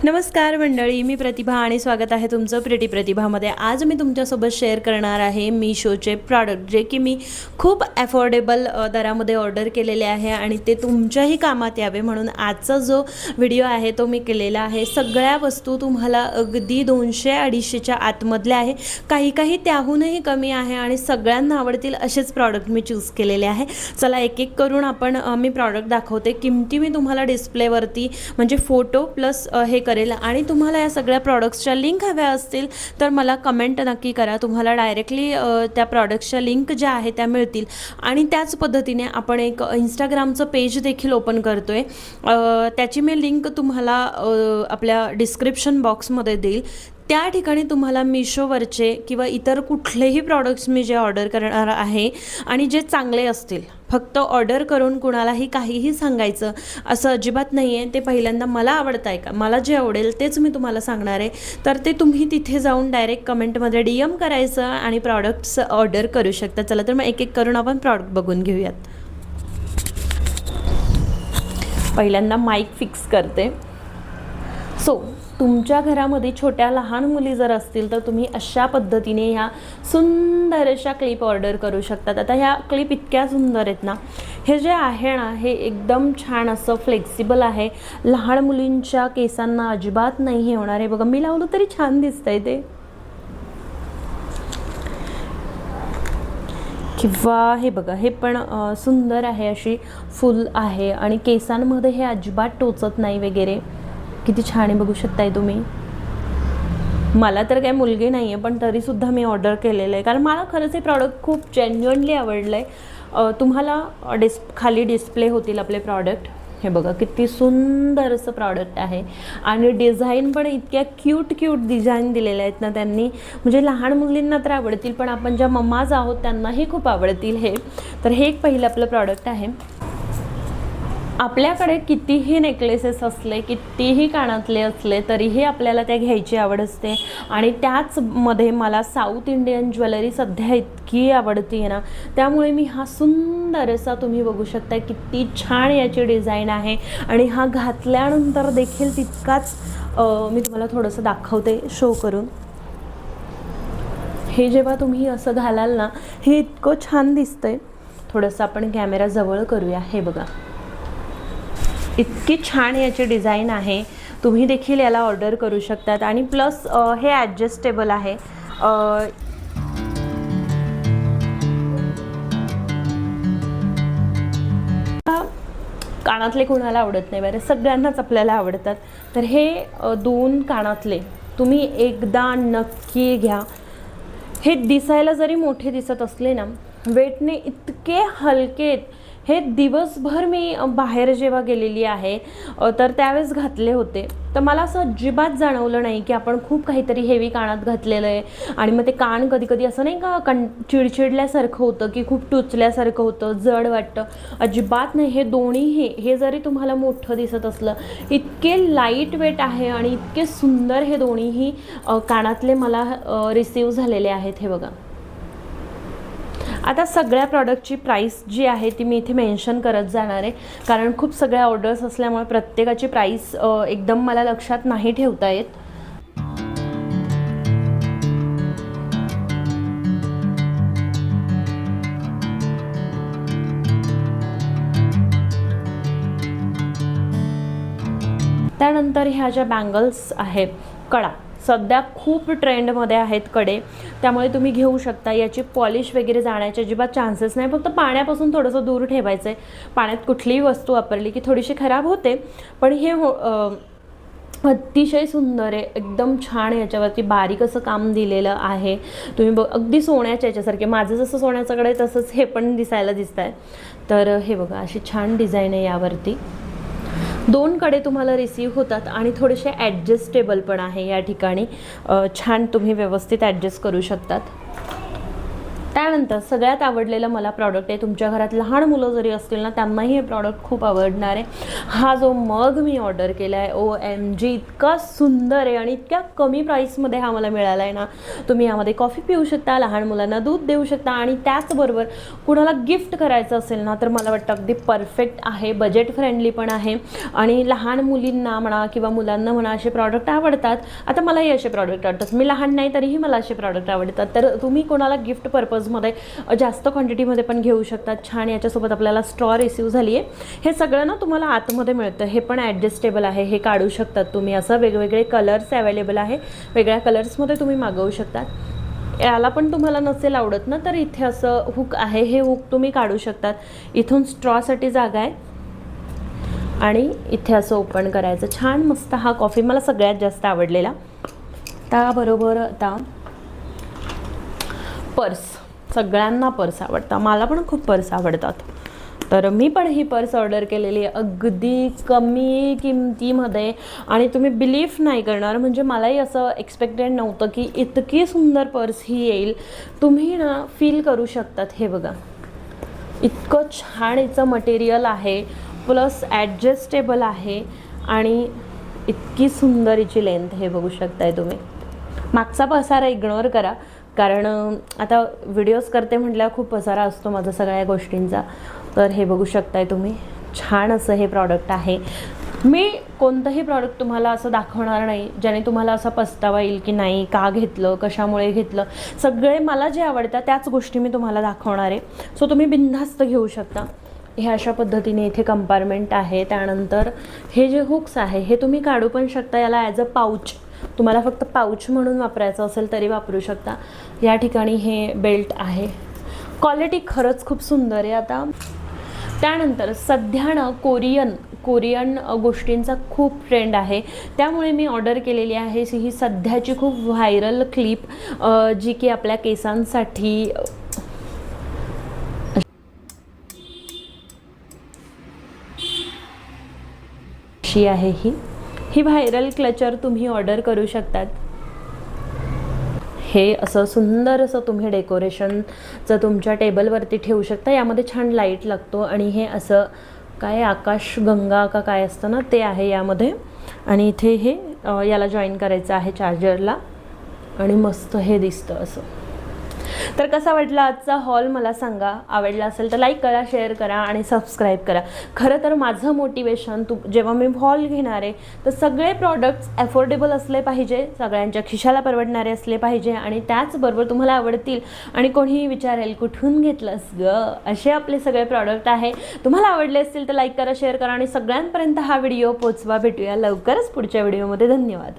नमस्कार मंडळी, मी प्रतिभा आणि स्वागत आहे तुमचं प्रिटी प्रतिभामध्ये। आज मी तुमच्यासोबत शेअर करणार आहे मीशोचे प्रॉडक्ट जे की मी खूप अफोर्डेबल दरामध्ये ऑर्डर केलेले आहे आणि ते तुमच्याही कामात यावे म्हणून आजचा जो व्हिडिओ आहे तो मी केलेला आहे। सगळ्या वस्तू तुम्हाला अगदी 200-250च्या आतमधल्या आहे, काही त्याहूनही कमी आहे आणि सगळ्यांना आवडतील असेच प्रॉडक्ट मी चूज केलेले आहे। चला एक एक करून आपण मी प्रॉडक्ट दाखवते। किमती मी तुम्हाला डिस्प्लेवरती म्हणजे फोटो प्लस हे करेल आणि तुम्हाला या सगळ्या प्रॉडक्ट्सच्या लिंक हव्या असतील तर मला कमेंट नक्की करा। तुम्हाला डायरेक्टली त्या प्रॉडक्ट्सच्या लिंक ज्या आहेत त्या मिळतील आणि त्याच पद्धतीने आपण एक इंस्टाग्रामचं पेज देखील ओपन करतोय, त्याची मी लिंक तुम्हाला आपल्या डिस्क्रिप्शन बॉक्समध्ये देईल। त्या ठिकाणी तुम्हाला मीशोवरचे किंवा इतर कुठलेही प्रॉडक्ट्स मी जे ऑर्डर करणार आहे आणि जे चांगले असतील, फक्त ऑर्डर करून कुणालाही काहीही सांगायचं असं अजिबात नाही आहे। ते पहिल्यांदा मला आवडतं आहे का, मला जे आवडेल तेच मी तुम्हाला सांगणार आहे। तर ते तुम्ही तिथे जाऊन डायरेक्ट कमेंटमध्ये DM करायचं आणि प्रॉडक्ट्स ऑर्डर करू शकता। चला तर मग एक एक करून आपण प्रॉडक्ट बघून घेऊयात। पहिल्यांदा माईक फिक्स करते। तुमच्या घरामध्ये छोट्या लहान मुली जर असतील तर तुम्ही अशा पद्धतीने ह्या सुंदर अशा क्लिप ऑर्डर करू शकतात। आता ह्या क्लिप इतक्या सुंदर आहेत ना, हे जे आहे ना हे एकदम छान असं फ्लेक्सिबल आहे, लहान मुलींच्या केसांना अजिबात नाही हे होणार आहे। बघा मी लावलं तरी छान दिसतंय ते, किंवा हे बघा हे पण सुंदर आहे, अशी फुल आहे आणि केसांमध्ये हे अजिबात टोचत नाही वगैरे। किती छान आहे बघू शकताय तुम्ही। मला तर काही मुलगी नाही आहे पण तरीसुद्धा मी ऑर्डर केलेलं आहे कारण मला खरंच हे प्रॉडक्ट खूप जेन्युइनली आवडलं आहे। तुम्हाला खाली डिस्प्ले होतील आपले प्रॉडक्ट। हे बघा किती सुंदर असं प्रॉडक्ट आहे आणि डिझाईन पण इतक्या क्यूट डिझाईन दिलेल्या आहेत ना त्यांनी, म्हणजे लहान मुलींना तर आवडतील पण आपण ज्या मम्माज आहोत त्यांनाही खूप आवडतील हे। तर हे एक पहिलं आपलं प्रॉडक्ट आहे। आपल्याकडे कितीही नेकलेसेस असले, कितीही कानातले असले तरीही आपल्याला त्या घ्यायची आवड असते आणि त्याचमध्ये मला साऊथ इंडियन ज्वेलरी सध्या इतकी आवडते ना, त्यामुळे मी हा सुंदर असा तुम्ही बघू शकता किती छान याची डिझाईन आहे आणि हा घातल्यानंतर देखील तितकाच मी तुम्हाला थोडंसं दाखवते शो करून। हे जेव्हा तुम्ही असं घालाल ना हे इतकं छान दिसतंय। थोडंसं आपण कॅमेरा जवळ करूया। हे बघा इतकी छान याची डिझाईन आहे, तुम्ही देखील याला ऑर्डर करू शकतात आणि प्लस हे ॲडजस्टेबल आहे। कानातले कोणाला आवडत नाही बरं, सगळ्यांनाच आपल्याला आवडतात। तर हे 2 कानातले तुम्ही एकदा नक्की घ्या। हे दिसायला जरी मोठे दिसत असले ना, वेटने इतके हलके आहेत। हे दिवसभर मी बाहेर जेव्हा गेलेली आहे तर त्यावेळेस घातले होते, तर मला असं अजिबात जाणवलं नाही की आपण खूप काहीतरी हेवी कानात घातलेलं आहे आणि मग ते कान कधी असं नाही का चिडचिडल्यासारखं होतं की खूप टुचल्यासारखं होतं, जड वाटतं, अजिबात नाही। हे दोन्हीही, हे जरी तुम्हाला मोठं दिसत असलं, इतके लाईट वेट आहे आणि इतके सुंदर हे दोन्हीही कानातले मला रिसीव झालेले आहेत। हे बघा आता सगळ्या प्रॉडक्टची प्राईस जी आहे ती मी इथे मेन्शन करत जाणार आहे कारण खूप सगळ्या ऑर्डर्स असल्यामुळे प्रत्येकाची प्राईस एकदम मला लक्षात नाही ठेवता येत। त्यानंतर ह्या ज्या बँगल्स आहेत, कडा सध्या खूप ट्रेंडमध्ये आहेत कडे, त्यामुळे तुम्ही घेऊ शकता। याची पॉलिश वगैरे जाण्याचे अजिबात चान्सेस नाही, फक्त पाण्यापासून थोडंसं दूर ठेवायचं आहे। पाण्यात कुठलीही वस्तू वापरली की थोडीशी खराब होते, पण हे अतिशय सुंदर आहे, एकदम छान। याच्यावरती बारीक असं काम दिलेलं आहे, तुम्ही अगदी सोन्याच्या याच्यासारखे, माझं जसं सोन्याचं कडे तसंच हे पण दिसायला दिसत आहे। तर हे बघा अशी छान डिझाईन आहे यावरती। 2 कडे तुम्हाला रिसीव होतात आणि थोडेसे ॲडजस्टेबल पण आहे या ठिकाणी, छान तुम्ही व्यवस्थित ॲडजस्ट करू शकतात। त्यानंतर सगळ्यात आवडलेलं मला प्रॉडक्ट आहे, तुमच्या घरात लहान मुलं जरी असतील ना त्यांनाही हे प्रॉडक्ट खूप आवडणार आहे. हा जो मग मी ऑर्डर केला आहे, OMG इतका सुंदर आहे आणि इतक्या कमी प्राईसमध्ये हा मला मिळाला आहे ना. तुम्ही यामध्ये कॉफी पिऊ शकता, लहान मुलांना दूध देऊ शकता आणि त्याचबरोबर कुणाला गिफ्ट करायचं असेल ना तर मला वाटतं अगदी परफेक्ट आहे. बजेट फ्रेंडली पण आहे आणि लहान मुलींना म्हणा किंवा मुलांना म्हणा असे प्रॉडक्ट आवडतात. आता मलाही असे प्रॉडक्ट आवडतात, मी लहान नाही तरीही मला असे प्रॉडक्ट आवडतात. तर तुम्ही कोणाला गिफ्ट पर्पजमध्ये जास्त क्वांटिटीमध्ये पण घेऊ शकतात. छान याच्यासोबत आपल्याला स्ट्रॉ रिसीव झाली आहे. हे सगळं ना तुम्हाला आतमध्ये मिळतं. हे पण ॲडजस्टेबल आहे, हे काढू शकतात तुम्ही. असं वेगवेगळे कलर्स अवेलेबल आहे, वेगळ्या कलर्समध्ये तुम्ही मागवू शकतात. याला पण तुम्हाला नसेल आवडत ना तर इथे असं हुक आहे, हे हुक तुम्ही काढू शकतात. इथून स्ट्रॉसाठी जागा आहे आणि इथे असं ओपन करायचं. छान मस्त हा कॉफी मला सगळ्यात जास्त आवडलेला. त्याबरोबर आता पर्स, सगळ्यांना पर्स आवडतात, मला पण खूप पर्स आवडतात. तर मी पण ही पर्स ऑर्डर केलेली आहे अगदी कमी किमतीमध्ये आणि तुम्ही बिलीव्ह नाही करणार, म्हणजे मलाही असं एक्सपेक्टेड नव्हतं की इतकी सुंदर पर्स ही येईल. तुम्ही ना फील करू शकतात. हे बघा, इतकं छान याचं मटेरियल आहे, प्लस ॲडजस्टेबल आहे आणि इतकी सुंदर हिची लेंथ. हे बघू शकताय तुम्ही. मागचा पसारा इग्नोर करा, कारण आता व्हिडिओज करते म्हटल्यावर खूप पसारा असतो माझा सगळ्या गोष्टींचा. तर हे बघू शकताय तुम्ही, छान असं हे प्रॉडक्ट आहे. मी कोणतंही प्रॉडक्ट तुम्हाला असं दाखवणार नाही ज्याने तुम्हाला असा पस्तावा येईल की नाही का घेतलं, कशामुळे घेतलं. सगळे मला जे आवडतात त्याच गोष्टी मी तुम्हाला दाखवणार आहे. सो तुम्ही बिनधास्त घेऊ शकता. हे अशा पद्धतीने इथे कंपार्टमेंट आहे. त्यानंतर हे जे हुक्स आहे हे तुम्ही काढू पण शकता. याला ॲज अ पाऊच, तुम्हाला फक्त पाऊच म्हणून वापरायचं असेल तरी वापरू शकता. या ठिकाणी हे बेल्ट आहे. क्वालिटी खरंच खूप सुंदर आहे. आता त्यानंतर सध्या ना कोरियन गोष्टींचा खूप ट्रेंड आहे, त्यामुळे मी ऑर्डर केलेली आहे ही सध्याची खूप व्हायरल क्लिप, जी की आपल्या केसांसाठी अशी आहे. ही व्हायरल क्लचर तुम्ही ऑर्डर करू शकतात. हे असं सुंदर असं तुम्ही डेकोरेशनचं तुमच्या टेबलवरती ठेवू शकता. यामध्ये छान लाईट लागतो आणि हे असं काय आकाशगंगा का काय असतं ना ते आहे यामध्ये. आणि इथे हे याला जॉईन करायचं आहे चार्जरला आणि मस्त हे दिसतं असं. तर कसा वाटला आजचा हॉल मला सांगा. आवडला असेल तर लाईक करा, शेअर करा आणि सबस्क्राईब करा. खरं तर माझं मोटिवेशन जेव्हा मी हॉल घेणार आहे तर सगळे प्रॉडक्ट्स अफोर्डेबल असले पाहिजे, सगळ्यांच्या खिशाला परवडणारे असले पाहिजे आणि त्याचबरोबर तुम्हाला आवडतील आणि कोणीही विचारेल कुठून घेतलंस गं, असे आपले सगळे प्रॉडक्ट आहे. तुम्हाला आवडले असतील तर लाईक करा, शेअर करा आणि सगळ्यांपर्यंत हा व्हिडिओ पोचवा. भेटूया लवकरच पुढच्या व्हिडिओमध्ये. धन्यवाद.